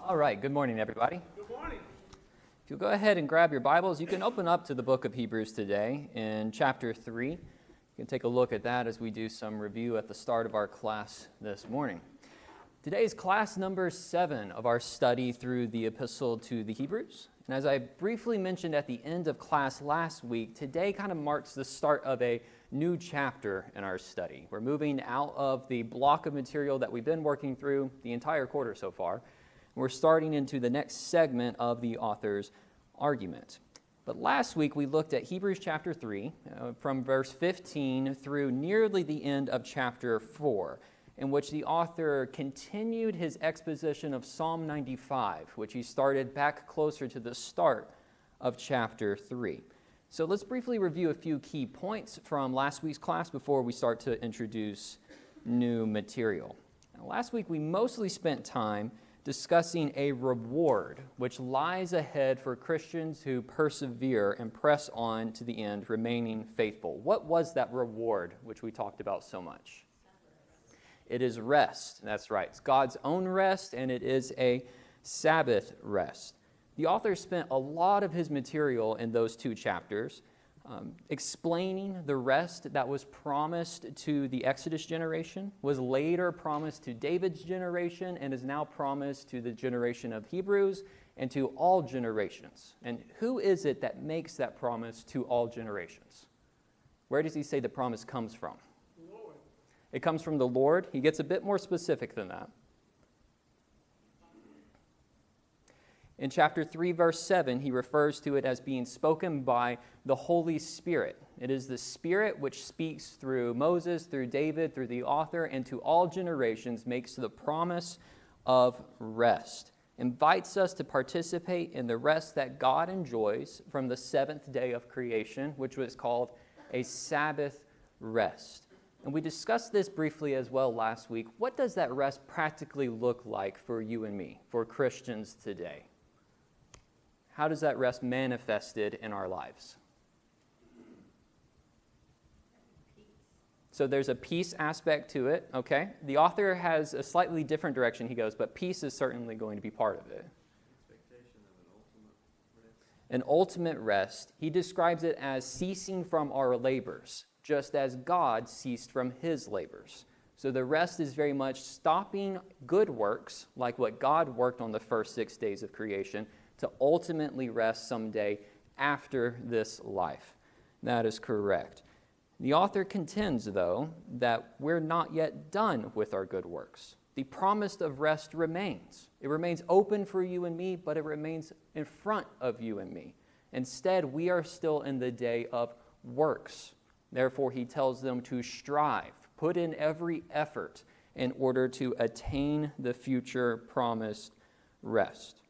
All right, good morning, everybody. Good morning. If you'll go ahead and grab your Bibles, you can open up to the book of Hebrews today in chapter 3. You can take a look at that as we do some review at the start of our class this morning. Today is class number 7 of our study through the Epistle to the Hebrews. And as I briefly mentioned at the end of class last week, today kind of marks the start of a new chapter in our study. We're moving out of the block of material that we've been working through the entire quarter so far. We're starting into the next segment of the author's argument. But last week we looked at Hebrews chapter 3 from verse 15 through nearly the end of chapter 4, in which the author continued his exposition of Psalm 95, which he started back closer to the start of chapter 3. So let's briefly review a few key points from last week's class before we start to introduce new material. Now, last week we mostly spent time discussing a reward which lies ahead for Christians who persevere and press on to the end, remaining faithful. What was that reward which we talked about so much? It is rest. That's right. It's God's own rest, and it is a Sabbath rest. The author spent a lot of his material in those two chapters explaining the rest that was promised to the Exodus generation, was later promised to David's generation, and is now promised to the generation of Hebrews and to all generations. And who is it that makes that promise to all generations? Where does he say the promise comes from? The Lord. It comes from the Lord. He gets a bit more specific than that. In chapter 3, verse 7, he refers to it as being spoken by the Holy Spirit. It is the Spirit which speaks through Moses, through David, through the author, and to all generations makes the promise of rest. Invites us to participate in the rest that God enjoys from the seventh day of creation, which was called a Sabbath rest. And we discussed this briefly as well last week. What does that rest practically look like for you and me, for Christians today? How does that rest manifested in our lives? So there's a peace aspect to it, okay? The author has a slightly different direction he goes, but peace is certainly going to be part of it. Expectation of An ultimate rest. He describes it as ceasing from our labors, just as God ceased from his labors. So the rest is very much stopping good works, like what God worked on the first 6 days of creation, to ultimately rest someday after this life. That is correct. The author contends, though, that we're not yet done with our good works. The promise of rest remains. It remains open for you and me, but it remains in front of you and me. Instead, we are still in the day of works. Therefore, he tells them to strive, put in every effort in order to attain the future promised rest.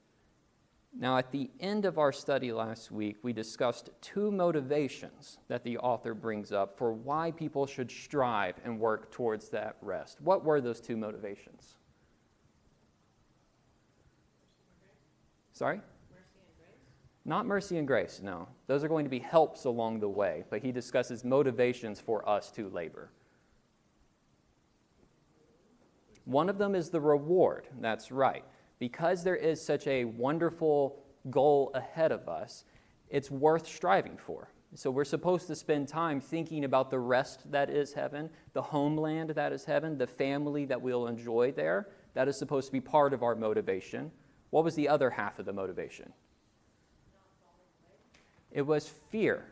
Now, at the end of our study last week, we discussed two motivations that the author brings up for why people should strive and work towards that rest. What were those two motivations? Sorry? Mercy and grace? Not mercy and grace, no. Those are going to be helps along the way, but he discusses motivations for us to labor. One of them is the reward. That's right. Because there is such a wonderful goal ahead of us, it's worth striving for. So we're supposed to spend time thinking about the rest that is heaven, the homeland that is heaven, the family that we'll enjoy there. That is supposed to be part of our motivation. What was the other half of the motivation? It was fear.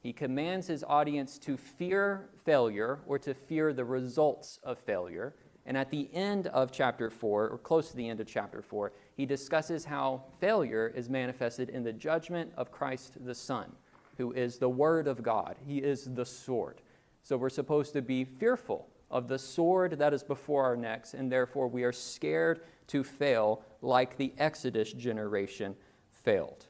He commands his audience to fear failure or to fear the results of failure. And at the end of chapter 4, or close to the end of chapter 4, he discusses how failure is manifested in the judgment of Christ the Son, who is the Word of God. He is the sword. So we're supposed to be fearful of the sword that is before our necks, and therefore we are scared to fail like the Exodus generation failed.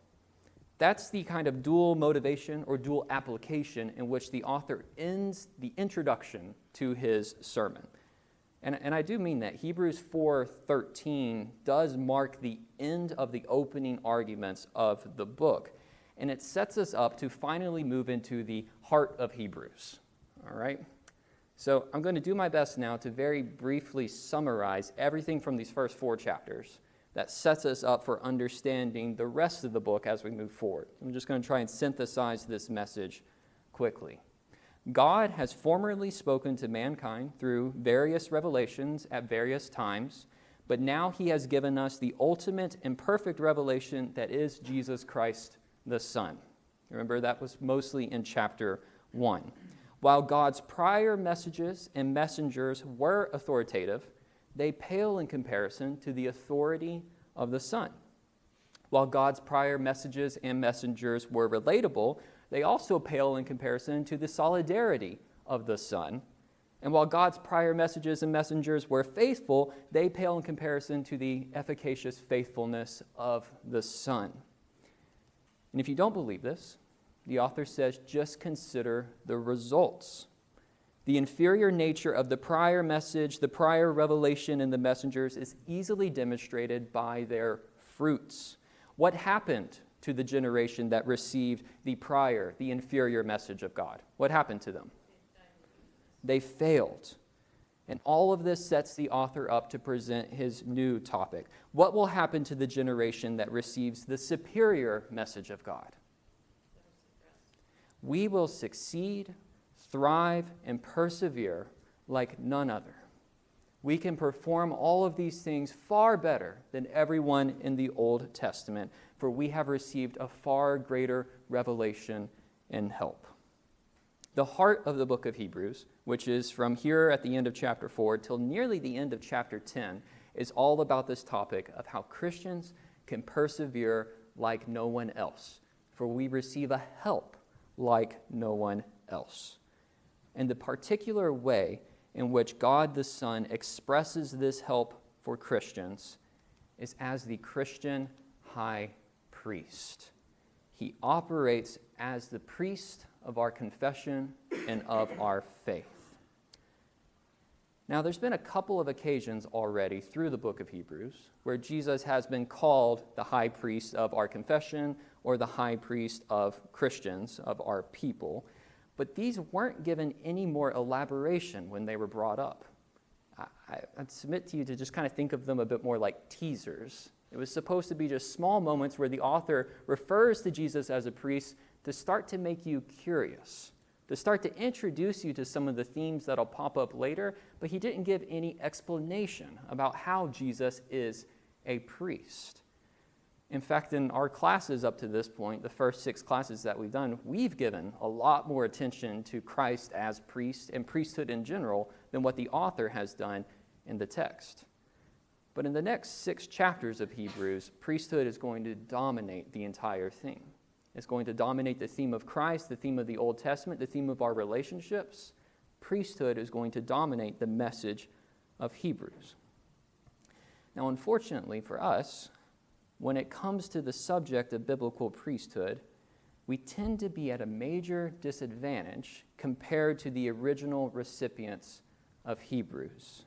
That's the kind of dual motivation or dual application in which the author ends the introduction to his sermon. And I do mean that. Hebrews 4:13 does mark the end of the opening arguments of the book. And it sets us up to finally move into the heart of Hebrews. All right? So I'm going to do my best now to very briefly summarize everything from these first 4 chapters that sets us up for understanding the rest of the book as we move forward. I'm just going to try and synthesize this message quickly. God has formerly spoken to mankind through various revelations at various times, but now he has given us the ultimate and perfect revelation that is Jesus Christ, the Son. Remember, that was mostly in chapter 1. While God's prior messages and messengers were authoritative, they pale in comparison to the authority of the Son. While God's prior messages and messengers were relatable, they also pale in comparison to the solidarity of the Son. And while God's prior messages and messengers were faithful, they pale in comparison to the efficacious faithfulness of the Son. And if you don't believe this, the author says just consider the results. The inferior nature of the prior message, the prior revelation in the messengers is easily demonstrated by their fruits. What happened to the generation that received the prior, the inferior message of God? What happened to them? They failed. And all of this sets the author up to present his new topic. What will happen to the generation that receives the superior message of God? We will succeed, thrive, and persevere like none other. We can perform all of these things far better than everyone in the Old Testament, for we have received a far greater revelation and help. The heart of the book of Hebrews, which is from here at the end of chapter 4 till nearly the end of chapter 10, is all about this topic of how Christians can persevere like no one else, for we receive a help like no one else. And the particular way in which God the Son expresses this help for Christians is as the Christian high priest. He operates as the priest of our confession and of our faith. Now, there's been a couple of occasions already through the book of Hebrews where Jesus has been called the high priest of our confession or the high priest of Christians, of our people. But these weren't given any more elaboration when they were brought up. I'd submit to you to just kind of think of them a bit more like teasers. It was supposed to be just small moments where the author refers to Jesus as a priest to start to make you curious, to start to introduce you to some of the themes that'll pop up later, but he didn't give any explanation about how Jesus is a priest. In fact, in our classes up to this point, the first 6 classes that we've done, we've given a lot more attention to Christ as priest and priesthood in general than what the author has done in the text. But in the next 6 chapters of Hebrews, priesthood is going to dominate the entire thing. It's going to dominate the theme of Christ, the theme of the Old Testament, the theme of our relationships. Priesthood is going to dominate the message of Hebrews. Now, unfortunately for us, when it comes to the subject of biblical priesthood, we tend to be at a major disadvantage compared to the original recipients of Hebrews.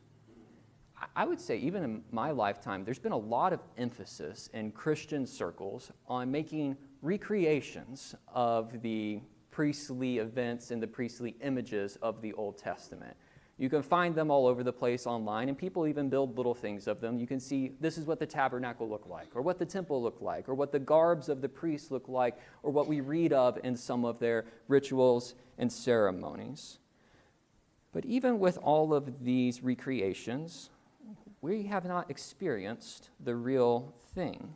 I would say even in my lifetime, there's been a lot of emphasis in Christian circles on making recreations of the priestly events and the priestly images of the Old Testament. You can find them all over the place online, and people even build little things of them. You can see this is what the tabernacle looked like, or what the temple looked like, or what the garbs of the priests look like, or what we read of in some of their rituals and ceremonies. But even with all of these recreations, we have not experienced the real thing.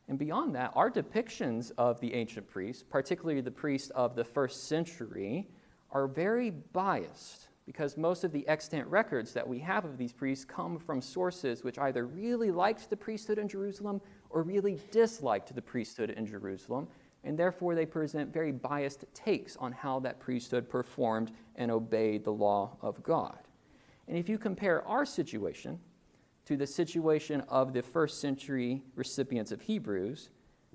And beyond that, our depictions of the ancient priests, particularly the priests of the first century, are very biased because most of the extant records that we have of these priests come from sources which either really liked the priesthood in Jerusalem or really disliked the priesthood in Jerusalem, and therefore they present very biased takes on how that priesthood performed and obeyed the law of God. And if you compare our situation to the situation of the first century recipients of Hebrews,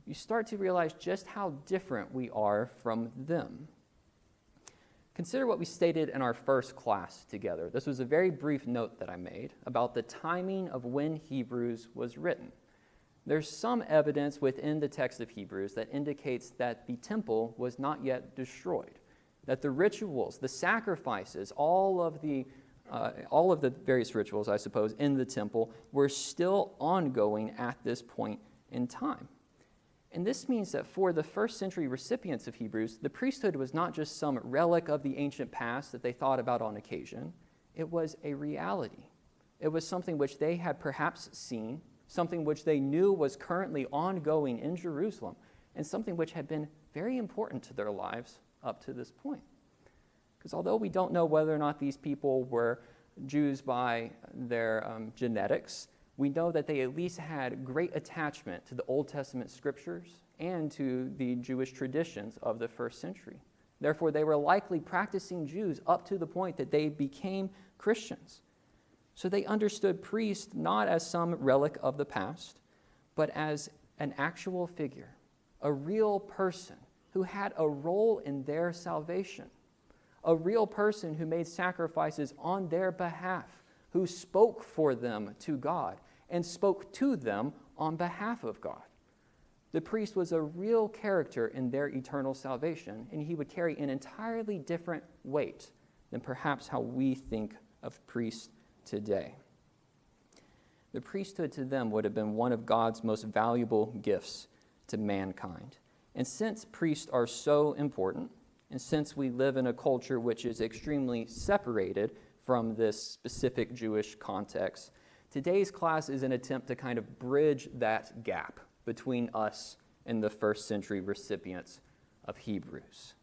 you start to realize just how different we are from them. Consider what we stated in our first class together. This was a very brief note that I made about the timing of when Hebrews was written. There's some evidence within the text of Hebrews that indicates that the temple was not yet destroyed, that the rituals, the sacrifices, all of the all of the various rituals, I suppose, in the temple were still ongoing at this point in time. And this means that for the first century recipients of Hebrews, the priesthood was not just some relic of the ancient past that they thought about on occasion. It was a reality. It was something which they had perhaps seen, something which they knew was currently ongoing in Jerusalem, and something which had been very important to their lives up to this point. Because although we don't know whether or not these people were Jews by their genetics, we know that they at least had great attachment to the Old Testament scriptures and to the Jewish traditions of the first century. Therefore, they were likely practicing Jews up to the point that they became Christians. So they understood priest not as some relic of the past, but as an actual figure, a real person who had a role in their salvation, a real person who made sacrifices on their behalf, who spoke for them to God and spoke to them on behalf of God. The priest was a real character in their eternal salvation, and he would carry an entirely different weight than perhaps how we think of priests today. The priesthood to them would have been one of God's most valuable gifts to mankind. And since priests are so important, and since we live in a culture which is extremely separated from this specific Jewish context, today's class is an attempt to kind of bridge that gap between us and the first century recipients of Hebrews.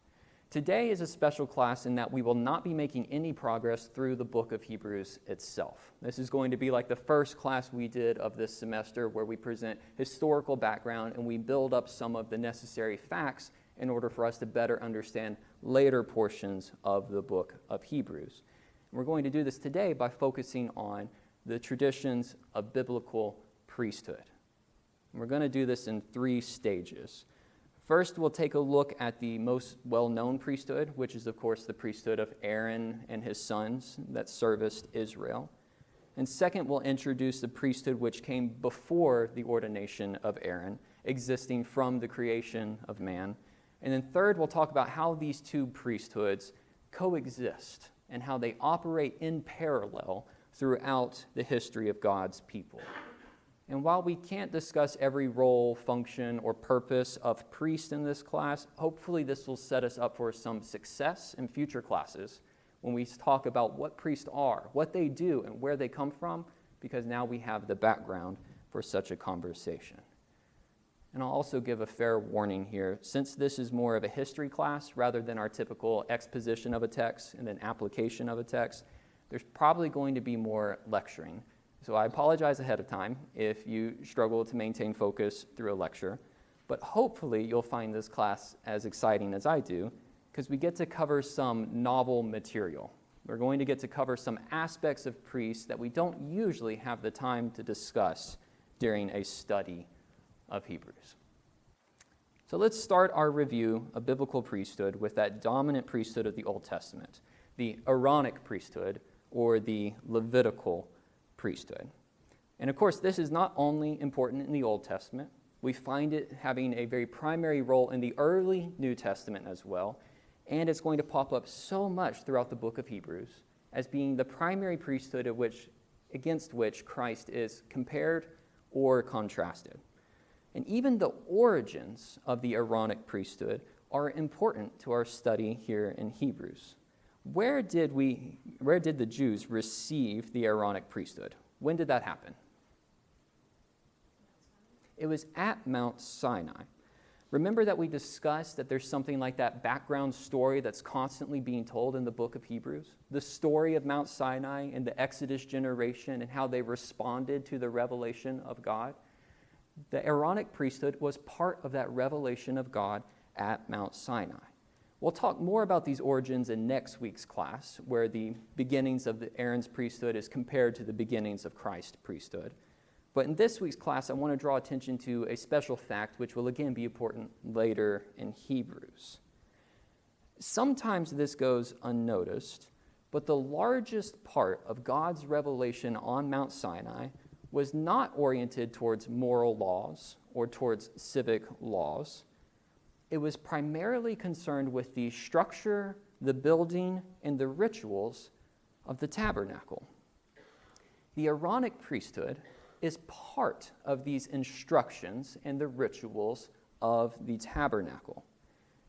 Today is a special class in that we will not be making any progress through the book of Hebrews itself. This is going to be like the first class we did of this semester, where we present historical background and we build up some of the necessary facts in order for us to better understand later portions of the book of Hebrews. And we're going to do this today by focusing on the traditions of biblical priesthood. And we're going to do this in 3 stages. First, we'll take a look at the most well-known priesthood, which is, of course, the priesthood of Aaron and his sons that serviced Israel. And second, we'll introduce the priesthood which came before the ordination of Aaron, existing from the creation of man. And then third, we'll talk about how these 2 priesthoods coexist and how they operate in parallel throughout the history of God's people. And while we can't discuss every role, function, or purpose of priest in this class, hopefully this will set us up for some success in future classes when we talk about what priests are, what they do, and where they come from, because now we have the background for such a conversation. And I'll also give a fair warning here. Since this is more of a history class rather than our typical exposition of a text and then application of a text, there's probably going to be more lecturing. So I apologize ahead of time if you struggle to maintain focus through a lecture, but hopefully you'll find this class as exciting as I do, because we get to cover some novel material. We're going to get to cover some aspects of priests that we don't usually have the time to discuss during a study of Hebrews. So let's start our review of biblical priesthood with that dominant priesthood of the Old Testament, the Aaronic priesthood, or the Levitical priesthood. And of course, this is not only important in the Old Testament. We find it having a very primary role in the early New Testament as well, and it's going to pop up so much throughout the book of Hebrews as being the primary priesthood against which Christ is compared or contrasted. And even the origins of the Aaronic priesthood are important to our study here in Hebrews. Where did the Jews receive the Aaronic priesthood? When did that happen? It was at Mount Sinai. Remember that we discussed that there's something like that background story that's constantly being told in the book of Hebrews? The story of Mount Sinai and the Exodus generation and how they responded to the revelation of God. The Aaronic priesthood was part of that revelation of God at Mount Sinai. We'll talk more about these origins in next week's class, where the beginnings of Aaron's priesthood is compared to the beginnings of Christ's priesthood. But in this week's class, I want to draw attention to a special fact which will again be important later in Hebrews. Sometimes this goes unnoticed, but the largest part of God's revelation on Mount Sinai was not oriented towards moral laws or towards civic laws. It was primarily concerned with the structure, the building, and the rituals of the tabernacle. The Aaronic priesthood is part of these instructions and the rituals of the tabernacle.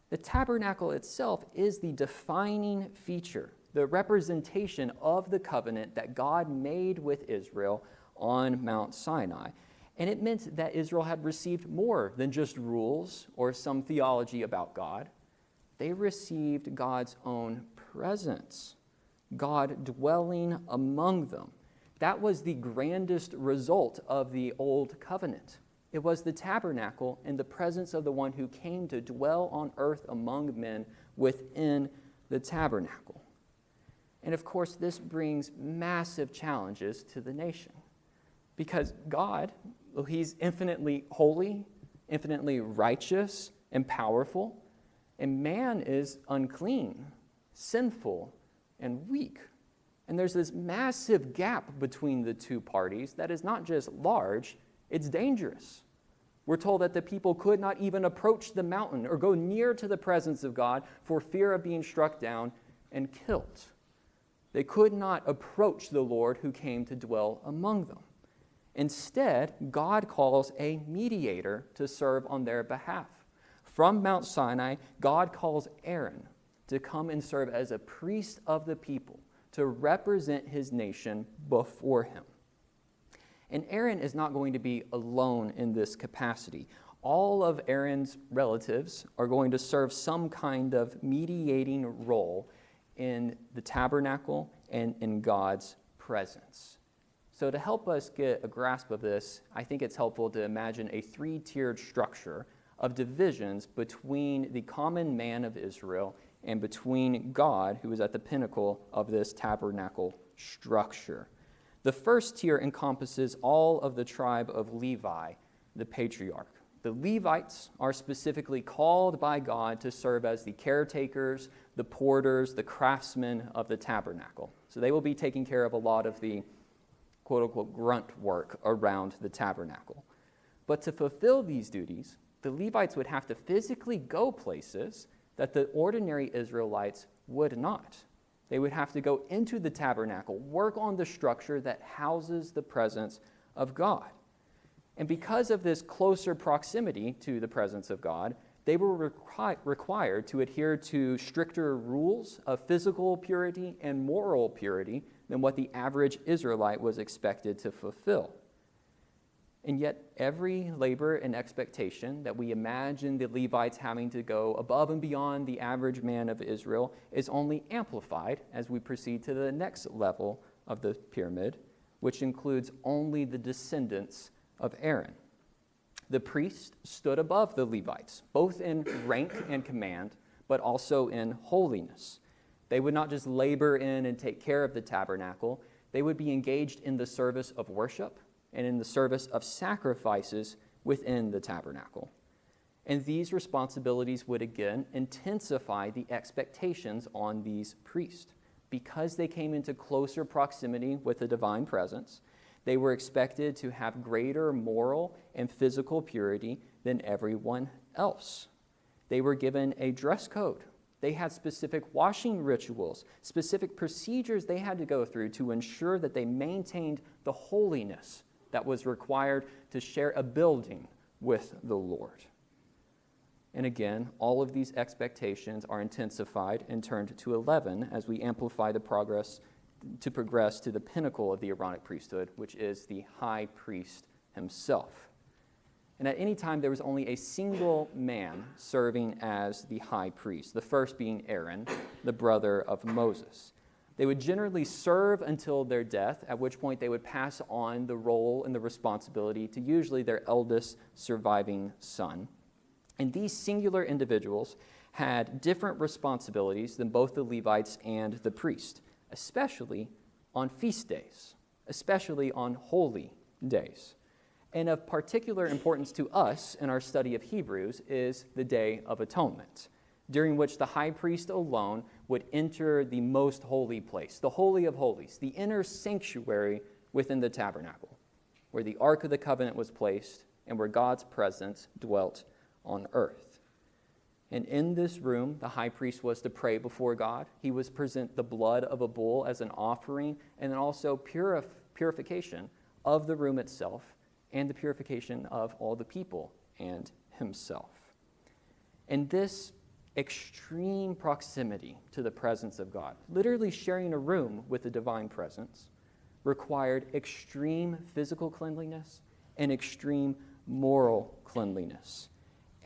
The tabernacle itself is the defining feature, the representation of the covenant that God made with Israel on Mount Sinai. And it meant that Israel had received more than just rules or some theology about God. They received God's own presence, God dwelling among them. That was the grandest result of the old covenant. It was the tabernacle and the presence of the one who came to dwell on earth among men within the tabernacle. And of course, this brings massive challenges to the nation. Because God, he's infinitely holy, infinitely righteous and powerful, and man is unclean, sinful, and weak. And there's this massive gap between the two parties that is not just large, it's dangerous. We're told that the people could not even approach the mountain or go near to the presence of God for fear of being struck down and killed. They could not approach the Lord who came to dwell among them. Instead, God calls a mediator to serve on their behalf. From Mount Sinai, God calls Aaron to come and serve as a priest of the people, to represent his nation before him. And Aaron is not going to be alone in this capacity. All of Aaron's relatives are going to serve some kind of mediating role in the tabernacle and in God's presence. So to help us get a grasp of this, I think it's helpful to imagine a three-tiered structure of divisions between the common man of Israel and between God, who is at the pinnacle of this tabernacle structure. The first tier encompasses all of the tribe of Levi, the patriarch. The Levites are specifically called by God to serve as the caretakers, the porters, the craftsmen of the tabernacle. So they will be taking care of a lot of the quote-unquote grunt work around the tabernacle. But to fulfill these duties, the Levites would have to physically go places that the ordinary Israelites would not. They would have to go into the tabernacle, work on the structure that houses the presence of God. And because of this closer proximity to the presence of God, they were required to adhere to stricter rules of physical purity and moral purity than what the average Israelite was expected to fulfill. And yet, every labor and expectation that we imagine the Levites having to go above and beyond the average man of Israel is only amplified as we proceed to the next level of the pyramid, which includes only the descendants of Aaron. The priest stood above the Levites, both in rank and command, but also in holiness. They would not just labor in and take care of the tabernacle, they would be engaged in the service of worship and in the service of sacrifices within the tabernacle. And these responsibilities would again intensify the expectations on these priests. Because they came into closer proximity with the divine presence, they were expected to have greater moral and physical purity than everyone else. They were given a dress code. They had specific washing rituals, specific procedures they had to go through to ensure that they maintained the holiness that was required to share a building with the Lord. And again, all of these expectations are intensified and turned to 11 as we amplify the progress to the pinnacle of the Aaronic priesthood, which is the high priest himself. And at any time, there was only a single man serving as the high priest, the first being Aaron, the brother of Moses. They would generally serve until their death, at which point they would pass on the role and the responsibility to usually their eldest surviving son. And these singular individuals had different responsibilities than both the Levites and the priest, especially on feast days, especially on holy days. And of particular importance to us in our study of Hebrews is the Day of Atonement, during which the high priest alone would enter the most holy place, the Holy of Holies, the inner sanctuary within the tabernacle, where the Ark of the Covenant was placed and where God's presence dwelt on earth. And in this room, the high priest was to pray before God. He was to present the blood of a bull as an offering, and then also purification of the room itself and the purification of all the people and himself. And this extreme proximity to the presence of God, literally sharing a room with the divine presence, required extreme physical cleanliness and extreme moral cleanliness.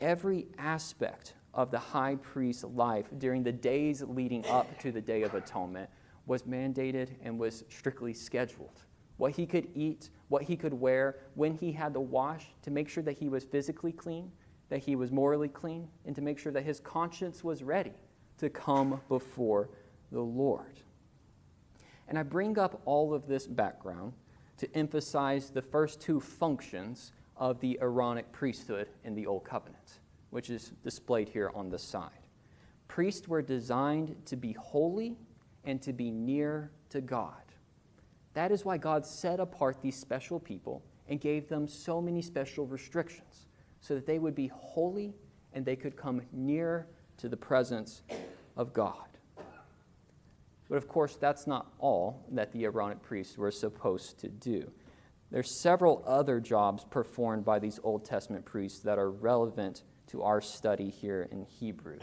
Every aspect of the high priest's life during the days leading up to the Day of Atonement was mandated and was strictly scheduled. What he could eat, what he could wear, when he had to wash, to make sure that he was physically clean, that he was morally clean, and to make sure that his conscience was ready to come before the Lord. And I bring up all of this background to emphasize the first two functions of the Aaronic priesthood in the Old Covenant, which is displayed here on the side. Priests were designed to be holy and to be near to God. That is why God set apart these special people and gave them so many special restrictions, so that they would be holy and they could come near to the presence of God. But of course, that's not all that the Aaronic priests were supposed to do. There's several other jobs performed by these Old Testament priests that are relevant to our study here in Hebrews.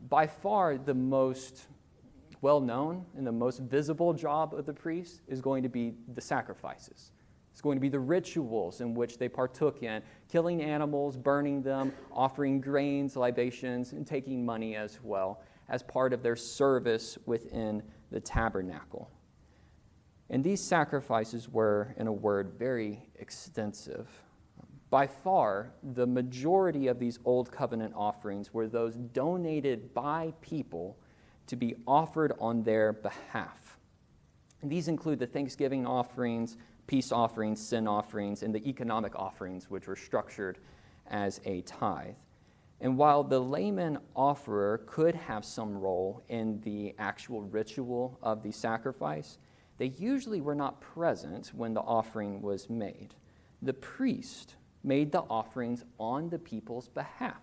By far, the most well-known and the most visible job of the priest is going to be the sacrifices. It's going to be the rituals in which they partook in, killing animals, burning them, offering grains, libations, and taking money as well, as part of their service within the tabernacle. And these sacrifices were, in a word, very extensive. By far, the majority of these Old Covenant offerings were those donated by people to be offered on their behalf. And these include the thanksgiving offerings, peace offerings, sin offerings, and the economic offerings, which were structured as a tithe. And while the layman offerer could have some role in the actual ritual of the sacrifice, they usually were not present when the offering was made. The priest made the offerings on the people's behalf.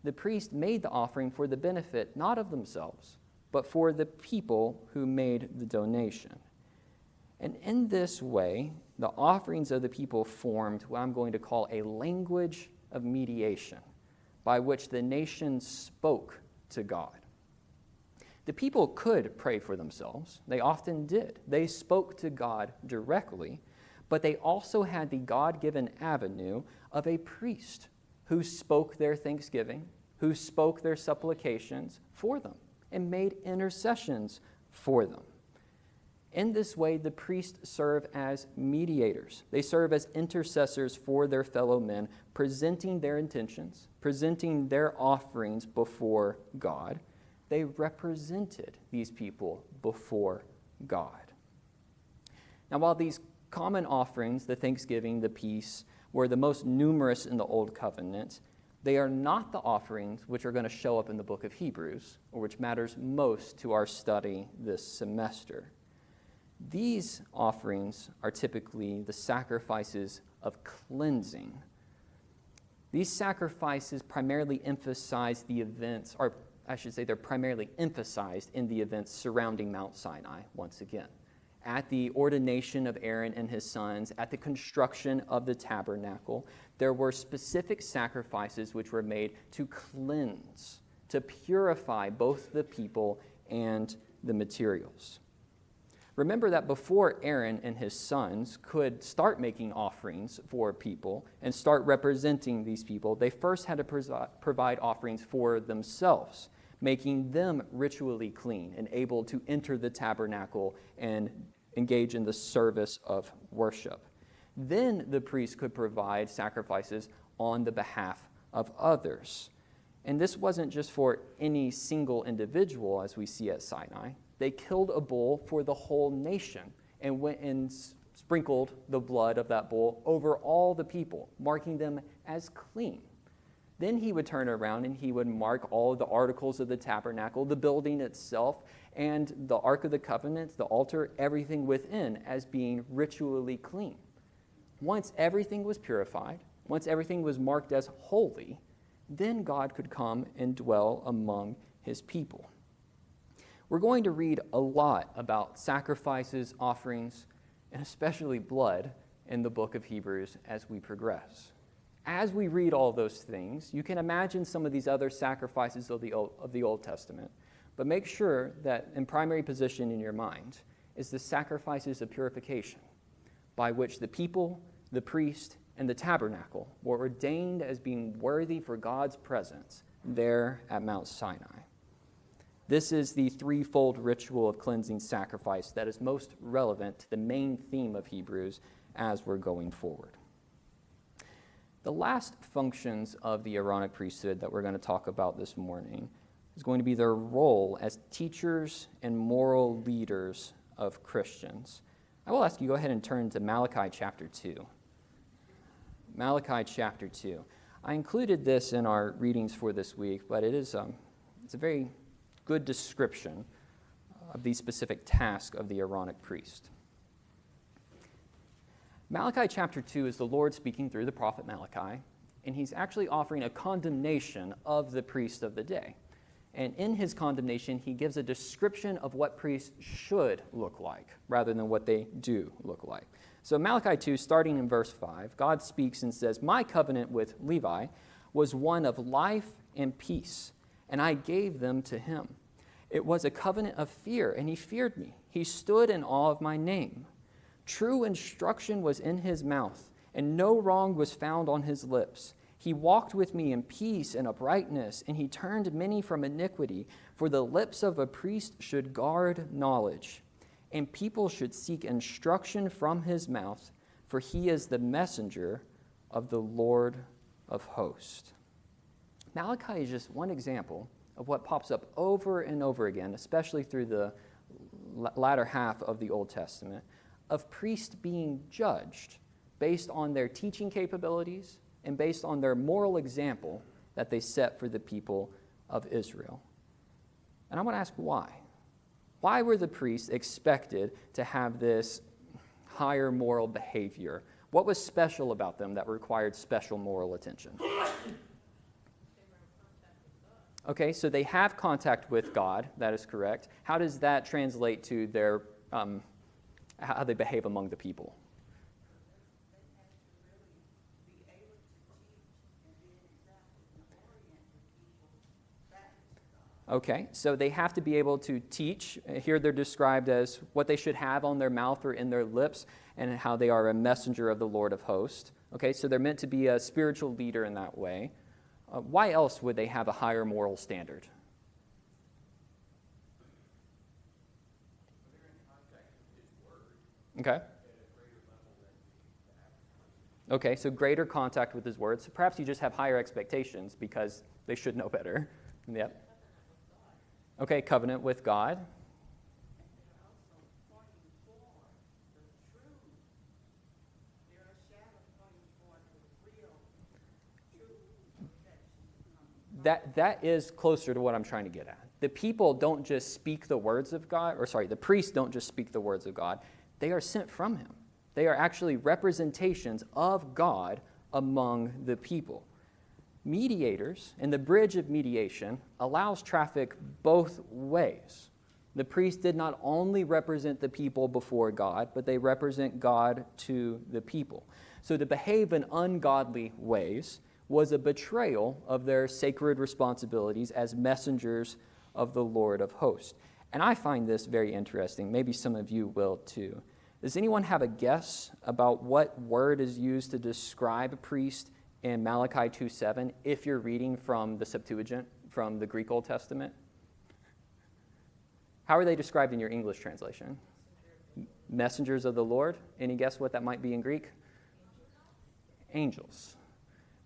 The priest made the offering for the benefit not of themselves, but for the people who made the donation. And in this way, the offerings of the people formed what I'm going to call a language of mediation, by which the nation spoke to God. The people could pray for themselves. They often did. They spoke to God directly, but they also had the God-given avenue of a priest who spoke their thanksgiving, who spoke their supplications for them, and made intercessions for them. In this way, the priests serve as mediators. They serve as intercessors for their fellow men, presenting their intentions, presenting their offerings before God. They represented these people before God. Now, while these common offerings, the thanksgiving, the peace, were the most numerous in the Old Covenant, they are not the offerings which are going to show up in the book of Hebrews, or which matters most to our study this semester. These offerings are typically the sacrifices of cleansing. These sacrifices primarily emphasize the events, or I should say they're primarily emphasized in the events surrounding Mount Sinai once again. At the ordination of Aaron and his sons, at the construction of the tabernacle, there were specific sacrifices which were made to cleanse, to purify both the people and the materials. Remember that before Aaron and his sons could start making offerings for people and start representing these people, they first had to provide offerings for themselves, making them ritually clean and able to enter the tabernacle and engage in the service of worship. Then the priest could provide sacrifices on the behalf of others. And this wasn't just for any single individual, as we see at Sinai. They killed a bull for the whole nation and went and sprinkled the blood of that bull over all the people, marking them as clean. Then he would turn around and he would mark all of the articles of the tabernacle, the building itself, and the Ark of the Covenant, the altar, everything within as being ritually clean. Once everything was purified, once everything was marked as holy, then God could come and dwell among his people. We're going to read a lot about sacrifices, offerings, and especially blood in the book of Hebrews as we progress. As we read all those things, you can imagine some of these other sacrifices of the Old Testament, but make sure that in primary position in your mind is the sacrifices of purification by which the people, the priest, and the tabernacle were ordained as being worthy for God's presence there at Mount Sinai. This is the threefold ritual of cleansing sacrifice that is most relevant to the main theme of Hebrews as we're going forward. The last functions of the Aaronic priesthood that we're going to talk about this morning is going to be their role as teachers and moral leaders of Christians. I will ask you, go ahead and turn to Malachi chapter 2. Malachi chapter 2. I included this in our readings for this week, but it's a very good description of the specific task of the Aaronic priest. Malachi chapter 2 is the Lord speaking through the prophet Malachi, and he's actually offering a condemnation of the priest of the day. And in his condemnation, he gives a description of what priests should look like, rather than what they do look like. So Malachi 2, starting in verse 5, God speaks and says, "My covenant with Levi was one of life and peace, and I gave them to him. It was a covenant of fear, and he feared me. He stood in awe of my name. True instruction was in his mouth, and no wrong was found on his lips. He walked with me in peace and uprightness, and he turned many from iniquity. For the lips of a priest should guard knowledge, and people should seek instruction from his mouth, for he is the messenger of the Lord of hosts." Malachi is just one example of what pops up over and over again, especially through the latter half of the Old Testament, of priests being judged based on their teaching capabilities and based on their moral example that they set for the people of Israel. And I want to ask why. Why were the priests expected to have this higher moral behavior? What was special about them that required special moral attention? Okay, so they have contact with God, that is correct. How does that translate to their how they behave among the people? Okay, so they have to be able to teach. Here they're described as what they should have on their mouth or in their lips, and how they are a messenger of the Lord of hosts. Okay, so they're meant to be a spiritual leader in that way. Why else would they have a higher moral standard? Okay. Okay, so greater contact with his word. So perhaps you just have higher expectations because they should know better. Yep. Okay, covenant with God. That is closer to what I'm trying to get at. The people don't just speak the words of God, the priests don't just speak the words of God. They are sent from him. They are actually representations of God among the people. Mediators, and the bridge of mediation, allows traffic both ways. The priests did not only represent the people before God, but they represent God to the people. So to behave in ungodly ways was a betrayal of their sacred responsibilities as messengers of the Lord of hosts. And I find this very interesting. Maybe some of you will too. Does anyone have a guess about what word is used to describe a priest in Malachi 2:7 if you're reading from the Septuagint, from the Greek Old Testament? How are they described in your English translation? Messengers of the Lord. Any guess what that might be in Greek? Angels.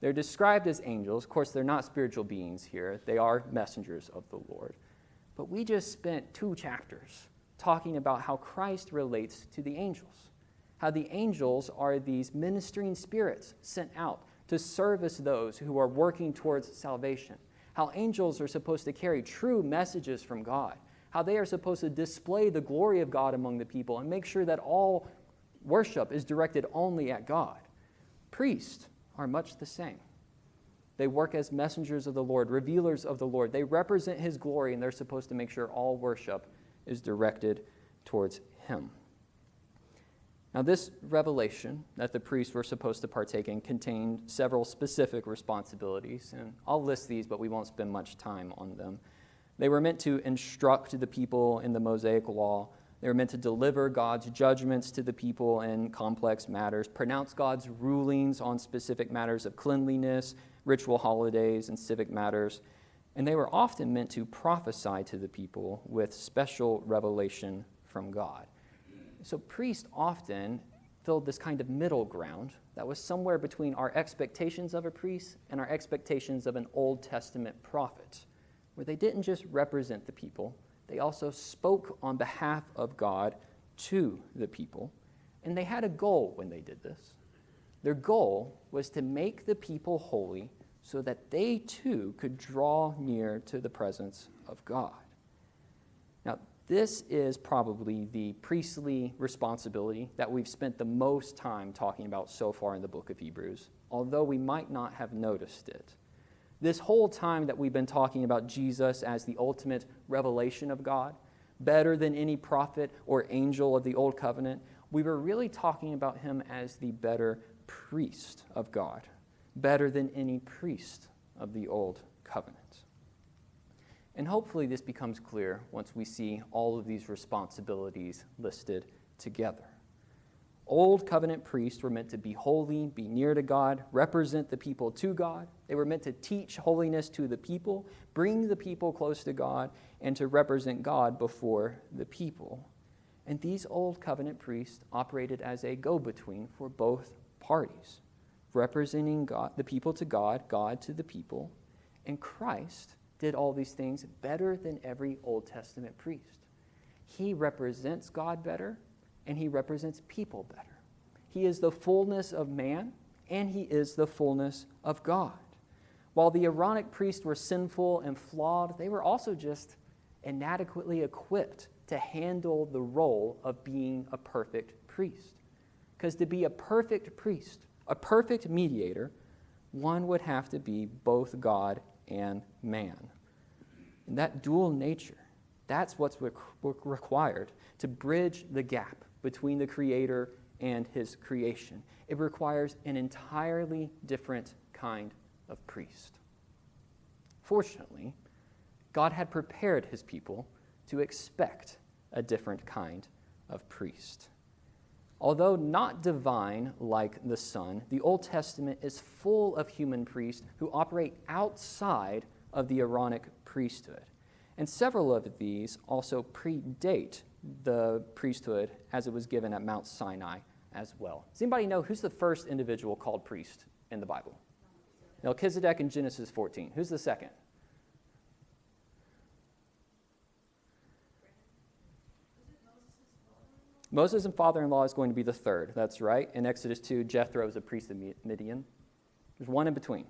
They're described as angels. Of course, they're not spiritual beings here. They are messengers of the Lord. But we just spent 2 chapters talking about how Christ relates to the angels, how the angels are these ministering spirits sent out to service those who are working towards salvation, how angels are supposed to carry true messages from God, how they are supposed to display the glory of God among the people and make sure that all worship is directed only at God. Priests are much the same. They work as messengers of the Lord, revealers of the Lord. They represent his glory, and they're supposed to make sure all worship is directed towards him. Now, this revelation that the priests were supposed to partake in contained several specific responsibilities, and I'll list these, but we won't spend much time on them. They were meant to instruct the people in the Mosaic law. They were meant to deliver God's judgments to the people in complex matters, pronounce God's rulings on specific matters of cleanliness, ritual holidays, and civic matters. And they were often meant to prophesy to the people with special revelation from God. So priests often filled this kind of middle ground that was somewhere between our expectations of a priest and our expectations of an Old Testament prophet, where they didn't just represent the people, they also spoke on behalf of God to the people. And they had a goal when they did this. Their goal was to make the people holy so that they too could draw near to the presence of God. Now, this is probably the priestly responsibility that we've spent the most time talking about so far in the book of Hebrews, although we might not have noticed it. This whole time that we've been talking about Jesus as the ultimate revelation of God, better than any prophet or angel of the Old Covenant, we were really talking about him as the better priest of God, better than any priest of the Old Covenant. And hopefully this becomes clear once we see all of these responsibilities listed together. Old covenant priests were meant to be holy, be near to God, represent the people to God. They were meant to teach holiness to the people, bring the people close to God, and to represent God before the people. And these old covenant priests operated as a go-between for both parties, representing God, the people to God, God to the people. And Christ did all these things better than every Old Testament priest. He represents God better, and he represents people better. He is the fullness of man, and he is the fullness of God. While the Aaronic priests were sinful and flawed, they were also just inadequately equipped to handle the role of being a perfect priest. Because to be a perfect priest, a perfect mediator, one would have to be both God and man. And that dual nature, that's what's required to bridge the gap between the Creator and his creation. It requires an entirely different kind of priest. Fortunately, God had prepared his people to expect a different kind of priest. Although not divine like the Son, the Old Testament is full of human priests who operate outside of the Aaronic priesthood. And several of these also predate the priesthood as it was given at Mount Sinai as well. Does anybody know who's the first individual called priest in the Bible? Melchizedek in Genesis 14. Who's the second? Moses' father-in-law is going to be the third. That's right. In Exodus 2, Jethro is a priest of Midian. There's one in between.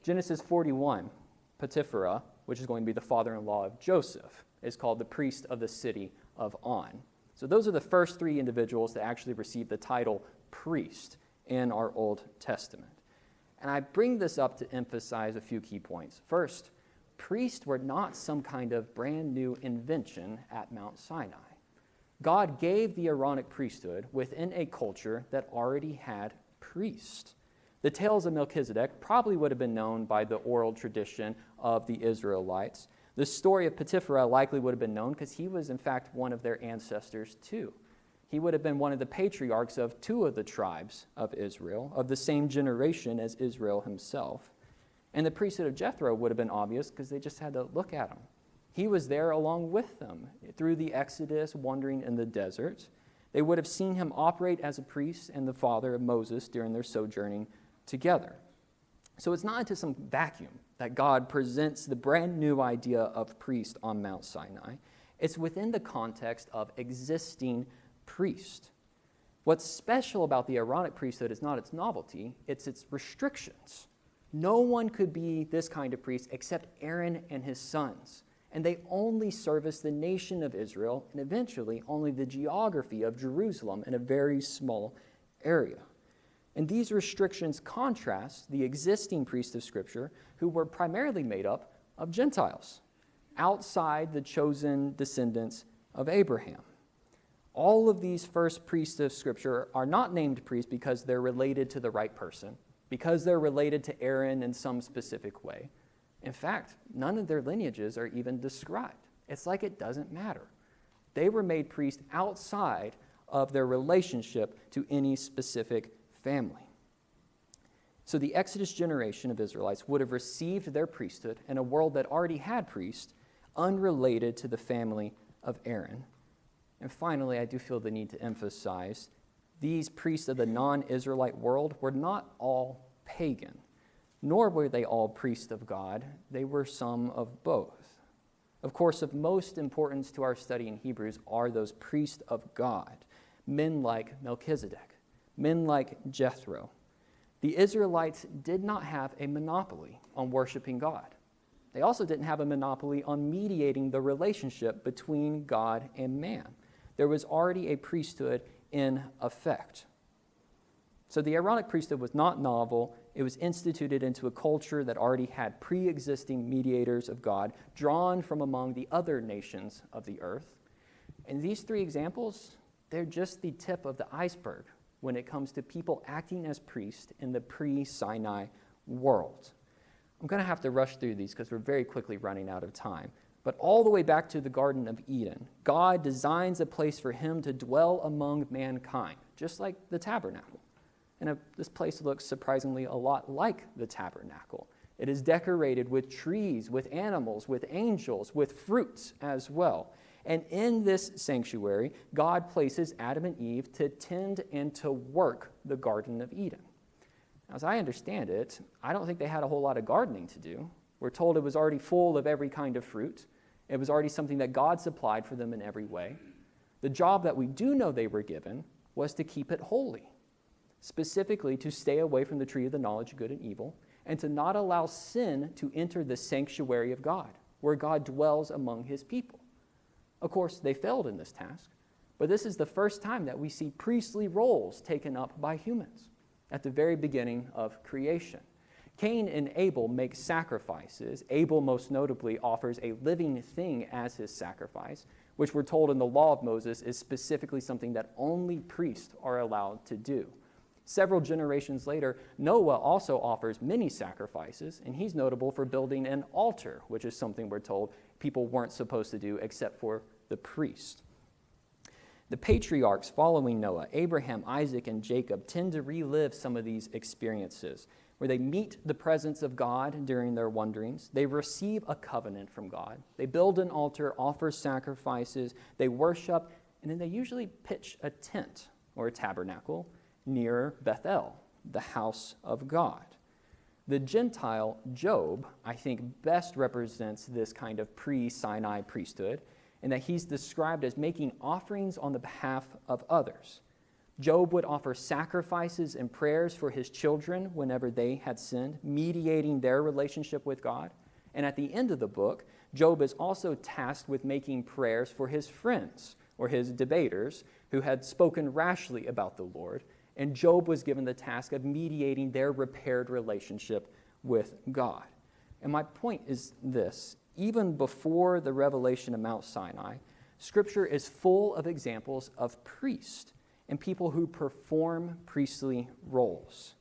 Genesis 41, Potiphera, which is going to be the father-in-law of Joseph, is called the priest of the city of On. So those are the first three individuals that actually receive the title priest in our Old Testament. And I bring this up to emphasize a few key points. First, priests were not some kind of brand new invention at Mount Sinai. God gave the Aaronic priesthood within a culture that already had priests. The tales of Melchizedek probably would have been known by the oral tradition of the Israelites. The story of Potiphera likely would have been known because he was, in fact, one of their ancestors too. He would have been one of the patriarchs of two of the tribes of Israel, of the same generation as Israel himself. And the priesthood of Jethro would have been obvious because they just had to look at him. He was there along with them through the Exodus, wandering in the desert. They would have seen him operate as a priest and the father of Moses during their sojourning together. So it's not into some vacuum that God presents the brand new idea of priest on Mount Sinai. It's within the context of existing priest. What's special about the Aaronic priesthood is not its novelty, it's its restrictions. No one could be this kind of priest except Aaron and his sons. And they only service the nation of Israel and eventually only the geography of Jerusalem in a very small area. And these restrictions contrast the existing priests of Scripture, who were primarily made up of Gentiles, outside the chosen descendants of Abraham. All of these first priests of Scripture are not named priests because they're related to the right person, because they're related to Aaron in some specific way. In fact, none of their lineages are even described. It's like it doesn't matter. They were made priests outside of their relationship to any specific family. So the Exodus generation of Israelites would have received their priesthood in a world that already had priests unrelated to the family of Aaron. And finally, I do feel the need to emphasize these priests of the non-Israelite world were not all pagan, nor were they all priests of God. They were some of both. Of course, of most importance to our study in Hebrews are those priests of God, men like Melchizedek, men like Jethro. The Israelites did not have a monopoly on worshiping God. They also didn't have a monopoly on mediating the relationship between God and man. There was already a priesthood in effect. So the Aaronic priesthood was not novel. It was instituted into a culture that already had pre-existing mediators of God drawn from among the other nations of the earth. And these three examples, they're just the tip of the iceberg when it comes to people acting as priests in the pre-Sinai world. I'm going to have to rush through these because we're very quickly running out of time. But all the way back to the Garden of Eden, God designs a place for him to dwell among mankind, just like the tabernacle. And this place looks surprisingly a lot like the tabernacle. It is decorated with trees, with animals, with angels, with fruits as well. And in this sanctuary, God places Adam and Eve to tend and to work the Garden of Eden. Now, as I understand it, I don't think they had a whole lot of gardening to do. We're told it was already full of every kind of fruit. It was already something that God supplied for them in every way. The job that we do know they were given was to keep it holy, specifically to stay away from the tree of the knowledge of good and evil, and to not allow sin to enter the sanctuary of God, where God dwells among his people. Of course, they failed in this task, but this is the first time that we see priestly roles taken up by humans at the very beginning of creation. Cain and Abel make sacrifices. Abel, most notably, offers a living thing as his sacrifice, which we're told in the law of Moses is specifically something that only priests are allowed to do. Several generations later, Noah also offers many sacrifices, and he's notable for building an altar, which is something we're told people weren't supposed to do except for the priest. The patriarchs following Noah, Abraham, Isaac, and Jacob, tend to relive some of these experiences where they meet the presence of God during their wanderings. They receive a covenant from God. They build an altar, offer sacrifices, they worship, and then they usually pitch a tent or a tabernacle near Bethel, the house of God. The Gentile Job, I think, best represents this kind of pre-Sinai priesthood, in that he's described as making offerings on the behalf of others. Job would offer sacrifices and prayers for his children whenever they had sinned, mediating their relationship with God. And at the end of the book, Job is also tasked with making prayers for his friends or his debaters who had spoken rashly about the Lord. And Job was given the task of mediating their repaired relationship with God. And my point is this: even before the revelation of Mount Sinai, Scripture is full of examples of priests and people who perform priestly roles.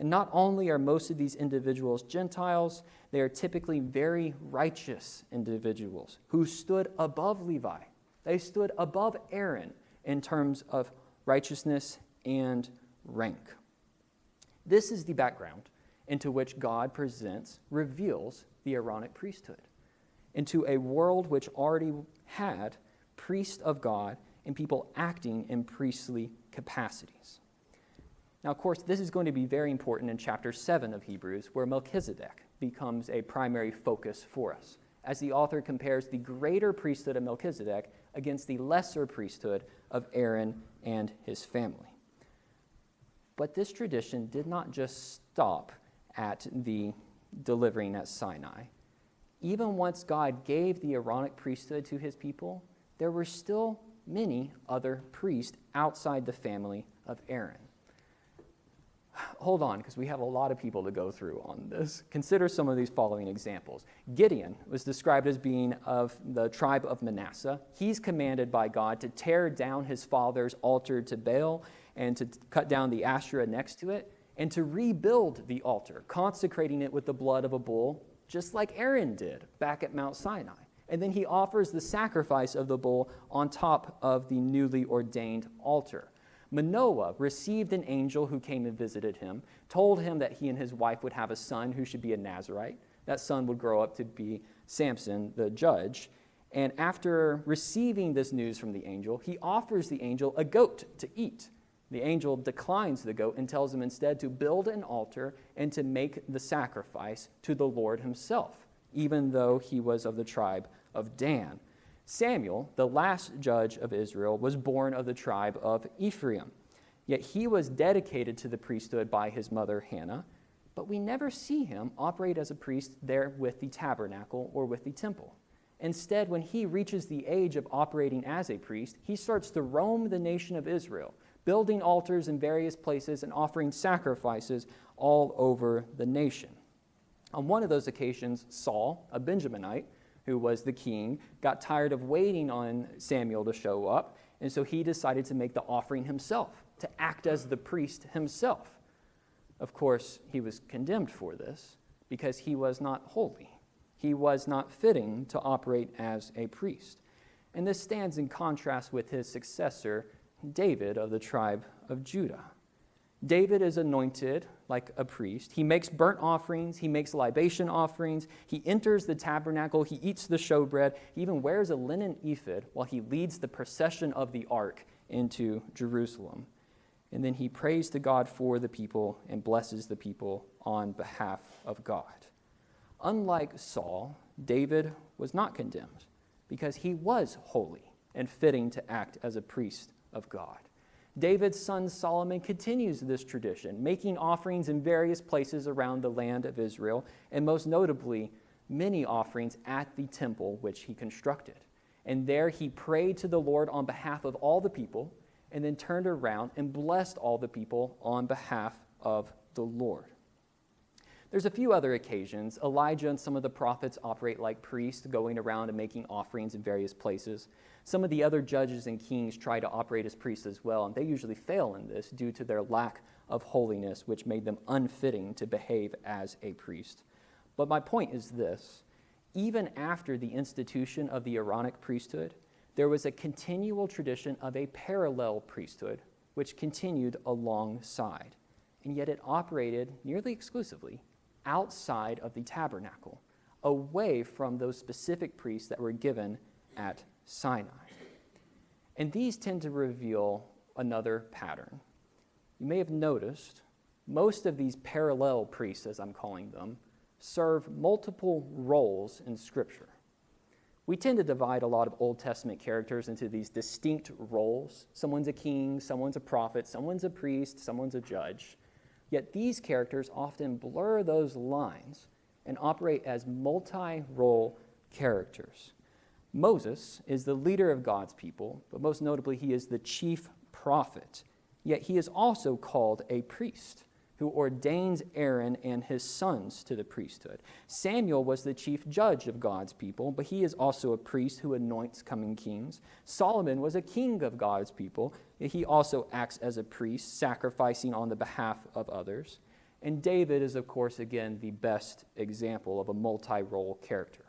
And not only are most of these individuals Gentiles, they are typically very righteous individuals who stood above Levi. They stood above Aaron in terms of righteousness and rank. This is the background into which God reveals the Aaronic priesthood, into a world which already had priests of God and people acting in priestly capacities. Now, of course, this is going to be very important in chapter 7 of Hebrews, where Melchizedek becomes a primary focus for us, as the author compares the greater priesthood of Melchizedek against the lesser priesthood of Aaron and his family. But this tradition did not just stop at the delivering at Sinai. Even once God gave the Aaronic priesthood to his people, there were still many other priests outside the family of Aaron. Hold on, because we have a lot of people to go through on this. Consider some of these following examples. Gideon was described as being of the tribe of Manasseh. He's commanded by God to tear down his father's altar to Baal and to cut down the Asherah next to it and to rebuild the altar, consecrating it with the blood of a bull, just like Aaron did back at Mount Sinai. And then he offers the sacrifice of the bull on top of the newly ordained altar. Manoah received an angel who came and visited him, told him that he and his wife would have a son who should be a Nazirite. That son would grow up to be Samson, the judge. And after receiving this news from the angel, he offers the angel a goat to eat. The angel declines the goat and tells him instead to build an altar and to make the sacrifice to the Lord himself, even though he was of the tribe of Dan. Samuel, the last judge of Israel, was born of the tribe of Ephraim. Yet he was dedicated to the priesthood by his mother Hannah, but we never see him operate as a priest there with the tabernacle or with the temple. Instead, when he reaches the age of operating as a priest, he starts to roam the nation of Israel, building altars in various places and offering sacrifices all over the nation. On one of those occasions, Saul, a Benjaminite, who was the king, got tired of waiting on Samuel to show up, and so he decided to make the offering himself, to act as the priest himself. Of course, he was condemned for this because he was not holy. He was not fitting to operate as a priest. And this stands in contrast with his successor, David of the tribe of Judah. David is anointed like a priest. He makes burnt offerings. He makes libation offerings. He enters the tabernacle. He eats the showbread. He even wears a linen ephod while he leads the procession of the ark into Jerusalem. And then he prays to God for the people and blesses the people on behalf of God. Unlike Saul, David was not condemned because he was holy and fitting to act as a priest of God. David's son Solomon continues this tradition, making offerings in various places around the land of Israel, and most notably, many offerings at the temple which he constructed. And there he prayed to the Lord on behalf of all the people, and then turned around and blessed all the people on behalf of the Lord. There's a few other occasions. Elijah and some of the prophets operate like priests, going around and making offerings in various places. Some of the other judges and kings try to operate as priests as well, and they usually fail in this due to their lack of holiness, which made them unfitting to behave as a priest. But my point is this: even after the institution of the Aaronic priesthood, there was a continual tradition of a parallel priesthood, which continued alongside, and yet it operated nearly exclusively outside of the tabernacle, away from those specific priests that were given at Sinai. And these tend to reveal another pattern. You may have noticed most of these parallel priests, as I'm calling them, serve multiple roles in Scripture. We tend to divide a lot of Old Testament characters into these distinct roles. Someone's a king, someone's a prophet, someone's a priest, someone's a judge. Yet these characters often blur those lines and operate as multi-role characters. Moses is the leader of God's people, but most notably, he is the chief prophet. Yet he is also called a priest who ordains Aaron and his sons to the priesthood. Samuel was the chief judge of God's people, but he is also a priest who anoints coming kings. Solomon was a king of God's people. He also acts as a priest, sacrificing on the behalf of others. And David is, of course, again, the best example of a multi-role character.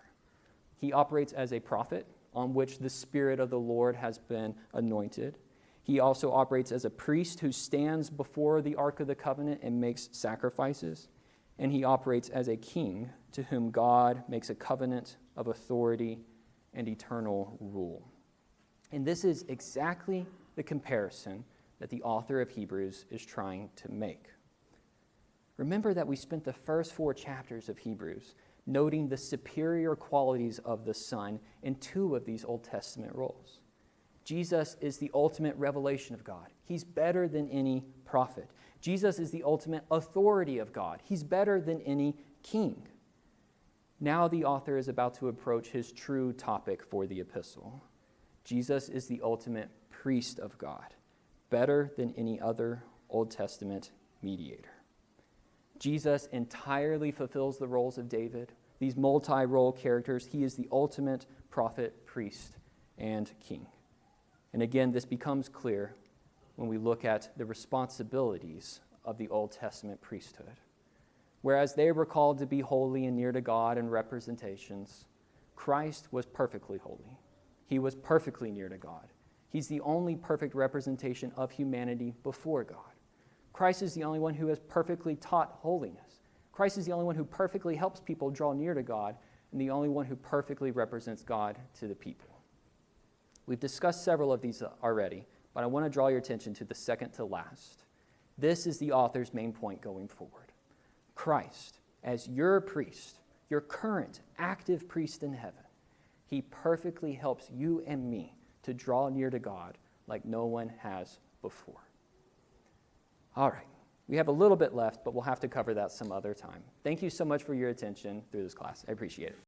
He operates as a prophet on which the Spirit of the Lord has been anointed. He also operates as a priest who stands before the Ark of the Covenant and makes sacrifices. And he operates as a king to whom God makes a covenant of authority and eternal rule. And this is exactly the comparison that the author of Hebrews is trying to make. Remember that we spent the first 4 chapters of Hebrews noting the superior qualities of the Son in 2 of these Old Testament roles. Jesus is the ultimate revelation of God. He's better than any prophet. Jesus is the ultimate authority of God. He's better than any king. Now the author is about to approach his true topic for the epistle. Jesus is the ultimate priest of God, better than any other Old Testament mediator. Jesus entirely fulfills the roles of David. These multi-role characters, he is the ultimate prophet, priest, and king. And again, this becomes clear when we look at the responsibilities of the Old Testament priesthood. Whereas they were called to be holy and near to God in representations, Christ was perfectly holy. He was perfectly near to God. He's the only perfect representation of humanity before God. Christ is the only one who has perfectly taught holiness. Christ is the only one who perfectly helps people draw near to God, and the only one who perfectly represents God to the people. We've discussed several of these already, but I want to draw your attention to the second to last. This is the author's main point going forward. Christ, as your priest, your current active priest in heaven, he perfectly helps you and me to draw near to God like no one has before. All right, we have a little bit left, but we'll have to cover that some other time. Thank you so much for your attention through this class. I appreciate it.